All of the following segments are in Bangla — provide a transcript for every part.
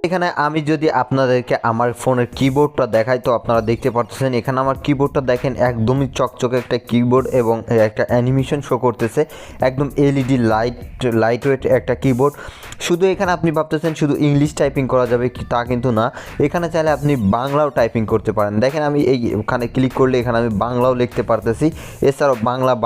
এখানে আমি যদি আপনাদেরকে আমার ফোনের কিবোর্ডটা দেখাই তো আপনারা দেখতে পাচ্ছেন এখানে আমার কিবোর্ডটা দেখেন একদমই চকচকে একটা কিবোর্ড এবং একটা অ্যানিমেশন শো করতেছে একদম এলইডি লাইট ওয়েট একটা কিবোর্ড। শুধু এখানে আপনি ভাবতেছেন শুধু ইংলিশ টাইপিং করা যাবে কি তা কিন্তু না, এখানে চাইলে আপনি বাংলাও টাইপিং করতে পারেন। দেখেন আমি এইখানে ক্লিক করলে এখানে আমি বাংলাও লিখতে পারতেছি, এছাড়াও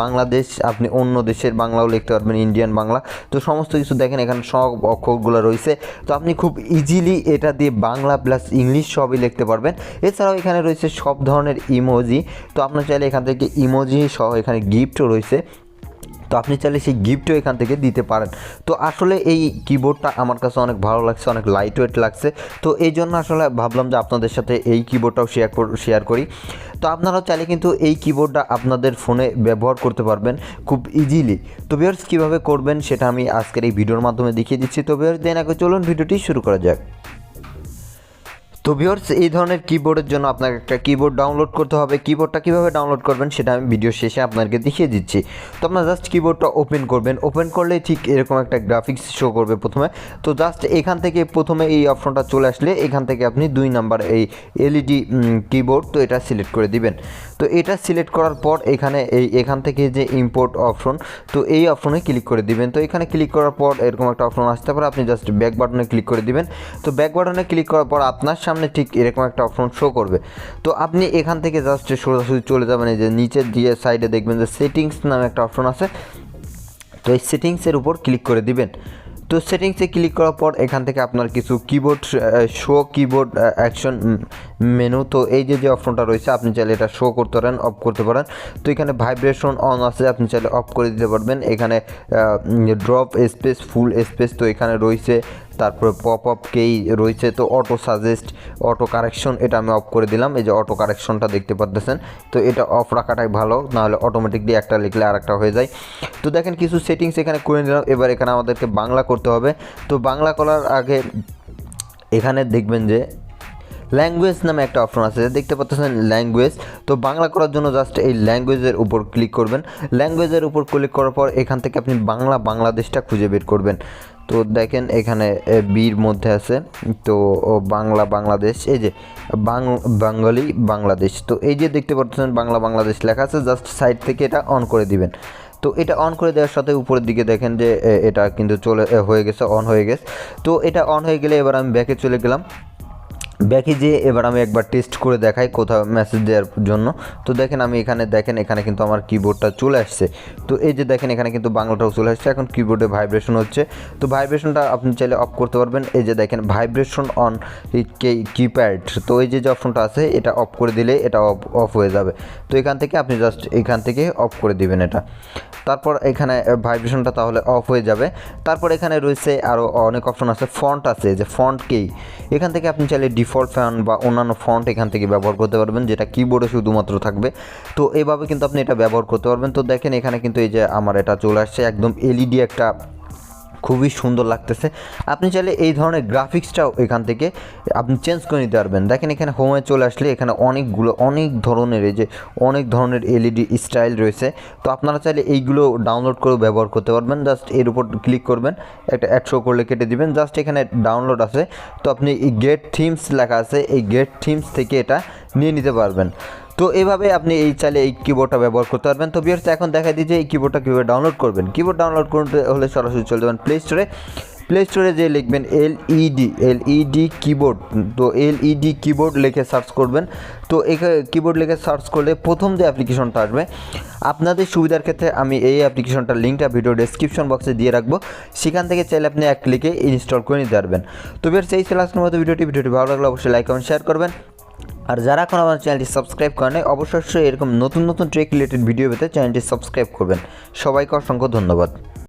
বাংলাদেশ আপনি অন্য দেশের বাংলাও লিখতে পারবেন, ইন্ডিয়ান বাংলা। তো সমস্ত কিছু দেখেন এখানে সব অক্ষরগুলো রয়েছে, তো আপনি খুব ইজিলি এটা দিয়ে বাংলা প্লাস ইংলিশ সবই লিখতে পারবেন। এছাড়াও এখানে রয়েছে সব ধরনের ইমোজি, তো আপনার চাইলে এখান থেকে ইমোজি সহ এখানে গিফটও রয়েছে, তো আপনি চাইলে সেই গিফটও এখান থেকে দিতে পারেন। তো আসলে এই কিবোর্ডটা আমার কাছে অনেক ভালো লাগছে, অনেক লাইট ওয়েট লাগছে, তো এই জন্য আসলে ভাবলাম যে আপনাদের সাথে এই কিবোর্ডটাও শেয়ার করি। তো আপনারাও চাইলে কিন্তু এই কিবোর্ডটা আপনাদের ফোনে ব্যবহার করতে পারবেন খুব ইজিলি। তো ভিউয়ার্স কীভাবে করবেন সেটা আমি আজকের এই ভিডিওর মাধ্যমে দেখিয়ে দিচ্ছি। তো ভিউয়ার্স দেন আগে চলুন ভিডিওটি শুরু করা যাক। তো ভিউয়ার্স এই ধরনের কিবোর্ডের জন্য আপনাকে একটা কিবোর্ড ডাউনলোড করতে হবে। কিবোর্ডটা কীভাবে ডাউনলোড করবেন সেটা আমি ভিডিও শেষে আপনাকে দেখিয়ে দিচ্ছি। তো আপনার জাস্ট কিবোর্ডটা ওপেন করবেন, ওপেন করলে ঠিক এরকম একটা গ্রাফিক্স শো করবে প্রথমে। তো জাস্ট এখান থেকে প্রথমে এই অপশনটা চলে আসলে এখান থেকে আপনি 2 নাম্বার এই এলইডি কিবোর্ড, তো এটা সিলেক্ট করে দিবেন। তো এটা সিলেক্ট করার পর এখান থেকে যে ইম্পোর্ট অপশন, তো এই অপশনে ক্লিক করে দিবেন। তো এখানে ক্লিক করার পর এরকম একটা অপশন আসতে পারে, আপনি জাস্ট ব্যাক বাটনে ক্লিক করে দিবেন। তো ব্যাক বাটনে ক্লিক করার পর আপনার সামনে ঠিক এরকম একটা অপশন শো করবে। তো আপনি এখান থেকে জাস্ট সোজাসুজি চলে যাবেন, এই যে নিচের দিয়ে সাইডে দেখবেন যে সেটিংস নামে একটা অপশন আছে, তো এই সেটিংসের উপর ক্লিক করে দিবেন। তো সেটিংসে ক্লিক করার পর এখান থেকে আপনার কিছু keyboard show keyboard action menu, তো এই যে অপশনটা রয়েছে আপনি চাইলে এটা শো করতে পারেন, অফ করতে পারেন। তো এখানে ভাইব্রেশন অন আছে, আপনি চাইলে অফ করে দিতে পারবেন। এখানে ড্রপ স্পেস ফুল স্পেস তো এখানে রয়েছে, তারপরে পপ আপ কেই রয়েছে, তো অটো সাজেস্ট অটো কারেকশন এটা আমি অফ করে দিলাম। এই যে অটো কারেকশনটা দেখতে পাচ্ছেন, তো এটা অফ রাখাটাই ভালো, নাহলে অটোমেটিকলি একটা লিখলে আরেকটা হয়ে যায়। তো দেখেন কিছু সেটিংস এখানে করে নিলাম। এবার এখানে আমাদেরকে বাংলা করতে হবে। তো বাংলা করার আগে এখানে দেখবেন যে ল্যাঙ্গুয়েজ নামে একটা অপশন আছে, দেখতে পাচ্ছেন ল্যাঙ্গুয়েজ। তো বাংলা করার জন্য জাস্ট এই ল্যাঙ্গুয়েজের উপর ক্লিক করবেন। ল্যাঙ্গুয়েজের উপর ক্লিক করার পর এখান থেকে আপনি বাংলাদেশটা খুঁজে বের করবেন। তো দেখেন এখানে বির মধ্যে আছে, তো বাংলাদেশ, এই যে বাঙালি বাংলাদেশ, তো এই যে দেখতে পাচ্ছেন বাংলাদেশ লেখা আছে, জাস্ট সাইড থেকে এটা অন করে দিবেন। তো এটা অন করে দেওয়ার সাথে উপরের দিকে দেখেন যে এটা কিন্তু হয়ে গেছে, অন হয়ে গেছে। তো এটা অন হয়ে গেলে এবার আমি ব্যাকে চলে গেলাম। ব্যাকে যেয়ে এবার আমি একবার টেস্ট করে দেখাই কোথাও মেসেজ দেওয়ার জন্য। তো দেখেন আমি এখানে কিন্তু আমার কিবোর্ডটা চলে আসছে। তো এই যে দেখেন এখানে কিন্তু বাংলাটাও চলে আসছে। এখন কিবোর্ডে ভাইব্রেশন হচ্ছে, তো ভাইব্রেশনটা আপনি চাইলে অফ করতে পারবেন। এই যে দেখেন ভাইব্রেশন অন কিপ্যাড, তো এই যে অপশনটা আছে এটা অফ করে দিলে এটা অফ হয়ে যাবে। তো এখান থেকে আপনি জাস্ট এখান থেকে অফ করে দিবেন এটা, তারপর এখানে ভাইব্রেশনটা তাহলে অফ হয়ে যাবে। তারপর এখানে রয়েছে আরও অনেক অপশন আছে, ফন্ট আছে, যে ফন্ট কি এখান থেকে আপনি চাইলে ডিফল্ট ফন্ট বা অন্যান্য ফন্ট এখান থেকে ব্যবহার করতে পারবেন, যেটা কিবোর্ডে শুধুমাত্র থাকবে। তো এভাবে কিন্তু আপনি এটা ব্যবহার করতে পারবেন। তো দেখেন এখানে কিন্তু এই যে আমার এটা চলে আসছে একদম এলইডি একটা, খুবই সুন্দর লাগতেছে। আপনি চাইলে এই ধরনের গ্রাফিক্সটাও এখান থেকে আপনি চেঞ্জ করে নিতে পারবেন। দেখেন এখানে হোমে চলে আসলে এখানে অনেক ধরনের এলইডি স্টাইল রয়েছে, তো আপনারা চাইলে এইগুলো ডাউনলোড করে ব্যবহার করতে পারবেন। জাস্ট এর উপর ক্লিক করবেন, একটা অ্যাড শো করলে কেটে দিবেন। জাস্ট এখানে ডাউনলোড আছে, তো আপনি এই গেট থিমস লেখা আছে, এই গেট থিমস থেকে এটা নিয়ে নিতে পারবেন। তো এভাবে আপনি চাইলে এই কিবোর্ডটা ব্যবহার করতে পারবেন। তো ভিউয়ার্স এখন দেখা দিই যে এই কিবোর্ডটা কীভাবে ডাউনলোড করবেন। কিবোর্ড ডাউনলোড করতে হলে সরাসরি চলে যাবেন প্লে স্টোরে যে লিখবেন এলইডি কিবোর্ড, তো এলইডি কিবোর্ড লিখে সার্চ করবেন। তো এখানে কিবোর্ড লিখে সার্চ করলে প্রথম যে অ্যাপ্লিকেশনটা আসবে, আপনাদের সুবিধার ক্ষেত্রে আমি এই অ্যাপ্লিকেশনটার লিঙ্কটা ভিডিও ডেসক্রিপশন বক্সে দিয়ে রাখবো, সেখান থেকে চাইলে আপনি এক ক্লিকে ইনস্টল করে নিতে পারবেন। তো ভিউয়ার্স এই ছিল আজকের মতো ভিডিওটি ভালো লাগলে অবশ্যই লাইক কমেন্ট শেয়ার করবেন। আর যারা এখন আমার চ্যানেলটি সাবস্ক্রাইব করেন অবশ্যই এরকম নতুন ট্রেক রিলেটেড ভিডিও পেতে চ্যানেলটি সাবস্ক্রাইব করবেন। সবাইকে অসংখ্য ধন্যবাদ।